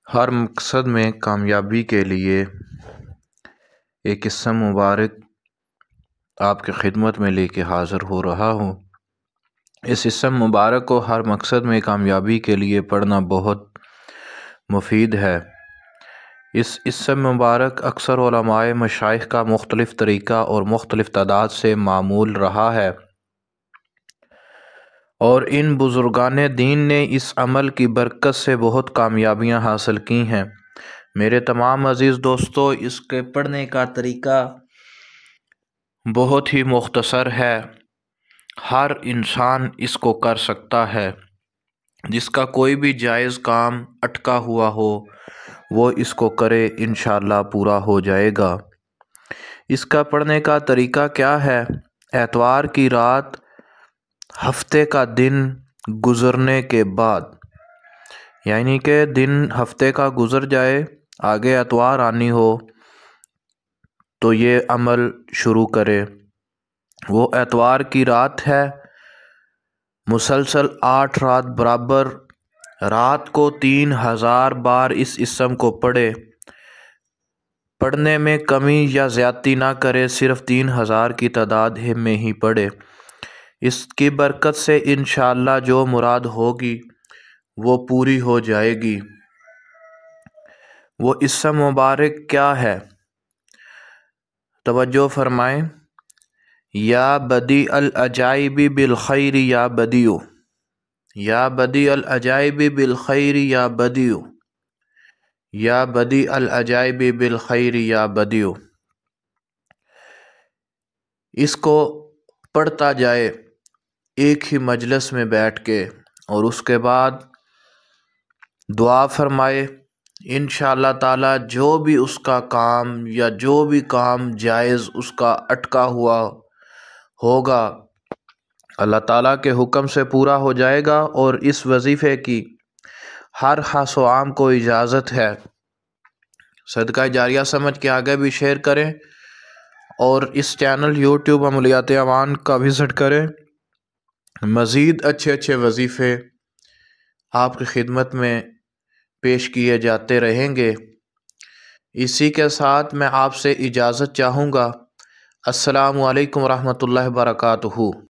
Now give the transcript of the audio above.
ہر مقصد میں کامیابی کے لیے ایک قصہ مبارک آپ کی خدمت میں لے کے حاضر ہو رہا ہوں۔ اس قصہ مبارک کو ہر مقصد میں کامیابی کے لیے پڑھنا بہت مفید ہے۔ اس قصہ مبارک اکثر علماء مشائخ کا مختلف طریقہ اور مختلف تعداد سے معمول رہا ہے، اور ان بزرگان دین نے اس عمل کی برکت سے بہت کامیابیاں حاصل کی ہیں۔ میرے تمام عزیز دوستو، اس کے پڑھنے کا طریقہ بہت ہی مختصر ہے، ہر انسان اس کو کر سکتا ہے۔ جس کا کوئی بھی جائز کام اٹکا ہوا ہو وہ اس کو کرے، انشاءاللہ پورا ہو جائے گا۔ اس کا پڑھنے کا طریقہ کیا ہے؟ اتوار کی رات ہفتے کا دن گزرنے کے بعد، یعنی کہ دن ہفتے کا گزر جائے، آگے اتوار آنی ہو تو یہ عمل شروع کرے۔ وہ اتوار کی رات ہے، مسلسل 8 رات برابر رات کو 3000 بار اس اسم کو پڑھے، پڑھنے میں کمی یا زیادتی نہ کرے، صرف 3000 کی تعداد میں ہی پڑھے۔ اس کی برکت سے انشاءاللہ جو مراد ہوگی وہ پوری ہو جائے گی۔ وہ اسم مبارک کیا ہے؟ توجہ فرمائیں۔ یا بدیع العجائب بالخیر یا بدیع، یا بدیع العجائب بالخیر یا بدیع، یا بدیع العجائب بالخیر یا بدیع۔ اس کو پڑھتا جائے ایک ہی مجلس میں بیٹھ کے، اور اس کے بعد دعا فرمائے۔ انشاءاللہ تعالی جو بھی اس کا کام یا جو بھی کام جائز اس کا اٹکا ہوا ہوگا، اللہ تعالیٰ کے حکم سے پورا ہو جائے گا۔ اور اس وظیفے کی ہر خاص و عام کو اجازت ہے، صدقہ جاریہ سمجھ کے آگے بھی شیئر کریں، اور اس چینل یوٹیوب عملیات امان کا وزٹ کریں۔ مزید اچھے وظیفے آپ کی خدمت میں پیش کیے جاتے رہیں گے۔ اسی کے ساتھ میں آپ سے اجازت چاہوں گا۔ السلام علیکم ورحمۃ اللہ وبرکاتہ۔